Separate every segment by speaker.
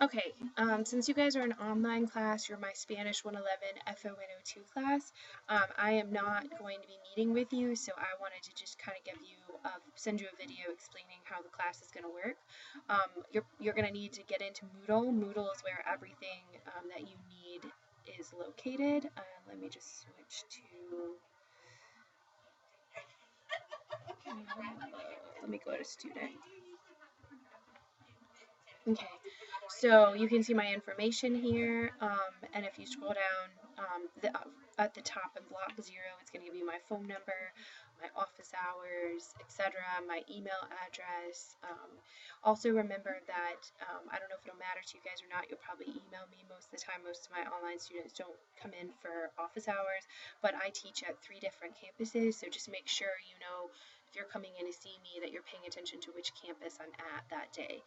Speaker 1: Okay, since you guys are an online class, you're my Spanish 111 FON02 class, I am not going to be meeting with you, so I wanted to just kind of give you, send you a video explaining how the class is going to work. You're going to need to get into Moodle. Moodle is where everything that you need is located. Let me just switch to, let me go to student. Okay, so you can see my information here, and if you scroll down at the top in block 0, it's going to give you my phone number, my office hours, etc., my email address. Also remember that, I don't know if it'll matter to you guys or not, you'll probably email me most of the time. Most of my online students don't come in for office hours, but I teach at 3 different campuses, so just make sure you know if you're coming in to see me that you're paying attention to which campus I'm at that day.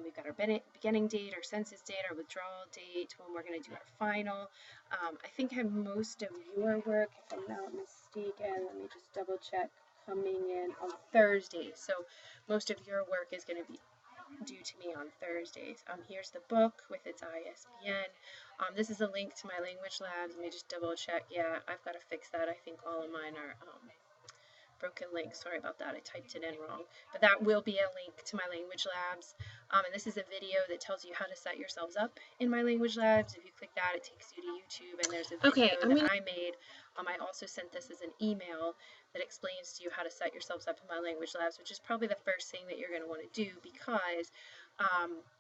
Speaker 1: We've got our beginning date, our census date, our withdrawal date, when we're going to do our final. I think I have most of your work, if I'm not mistaken. Let me just double check. Coming in on Thursday. So most of your work is going to be due to me on Thursdays. Here's the book with its ISBN. This is a link to my language labs. Let me just double check. Yeah, I've got to fix that. I think all of mine are broken link. Sorry about that. I typed it in wrong. But that will be a link to my language labs. And this is a video that tells you how to set yourselves up in my language labs. If you click that, it takes you to YouTube, and there's a video that I made. I also sent this as an email that explains to you how to set yourselves up in my language labs, which is probably the first thing that you're going to want to do, because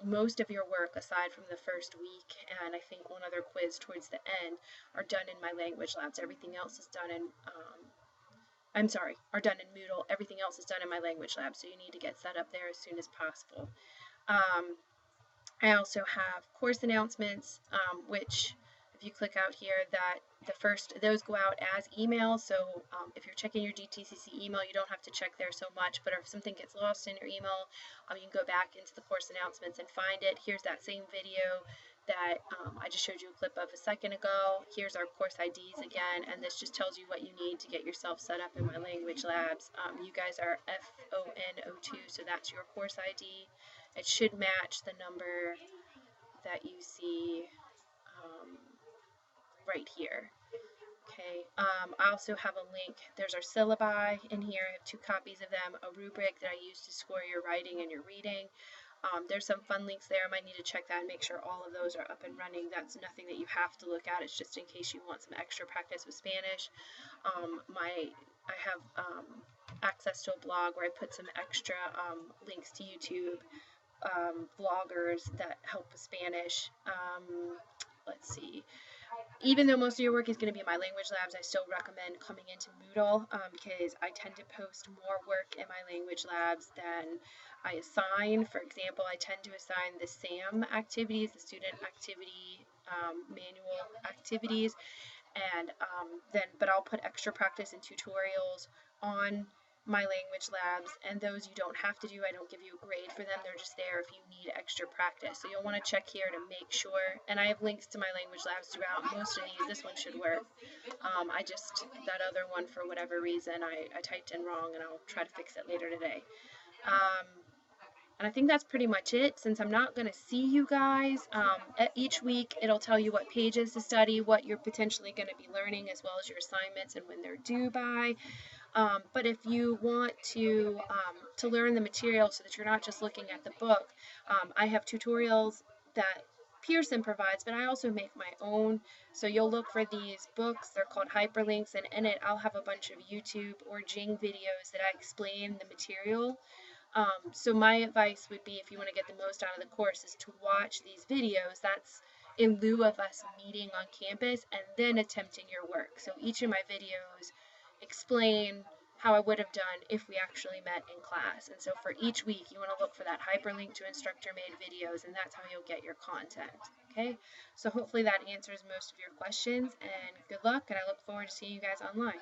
Speaker 1: most of your work, aside from the first week and I think one other quiz towards the end, are done in my language labs. Everything else is done in are done in Moodle. Everything else is done in my language lab, so you need to get set up there as soon as possible. I also have course announcements, which if you click out here, those go out as emails. So if you're checking your DTCC email, you don't have to check there so much, but if something gets lost in your email, you can go back into the course announcements and find it. Here's that same video that I just showed you a clip of a second ago. Here's our course IDs again, and this just tells you what you need to get yourself set up in my language labs. You guys are FON02, so that's your course ID. It should match the number that you see right here. Okay, I also have a link. There's our syllabi in here. I have 2 copies of them, a rubric that I use to score your writing and your reading. There's some fun links there. I might need to check that and make sure all of those are up and running. That's nothing that you have to look at. It's just in case you want some extra practice with Spanish. I have access to a blog where I put some extra links to YouTube bloggers that help with Spanish. Let's see. Even though most of your work is going to be in my language labs, I still recommend coming into Moodle because I tend to post more work in my language labs than I assign. For example, I tend to assign the SAM activities, the student activity manual activities, and but I'll put extra practice and tutorials on my language labs, and those you don't have to do. I don't give you a grade for them. They're just there if you need extra practice. So you'll want to check here to make sure. And I have links to my language labs throughout most of these. This one should work. That other one, for whatever reason, I typed in wrong, and I'll try to fix it later today. And I think that's pretty much it. Since I'm not going to see you guys, each week it'll tell you what pages to study, what you're potentially going to be learning, as well as your assignments and when they're due by. But if you want to learn the material so that you're not just looking at the book, I have tutorials that Pearson provides, but I also make my own. So you'll look for these books. They're called hyperlinks, and in it I'll have a bunch of YouTube or Jing videos that I explain the material. So my advice would be, if you want to get the most out of the course, is to watch these videos. That's in lieu of us meeting on campus and then attempting your work. So each of my videos explain how I would have done if we actually met in class. And so for each week, you want to look for that hyperlink to instructor-made videos, and that's how you'll get your content. Okay? So hopefully that answers most of your questions, and good luck, and I look forward to seeing you guys online.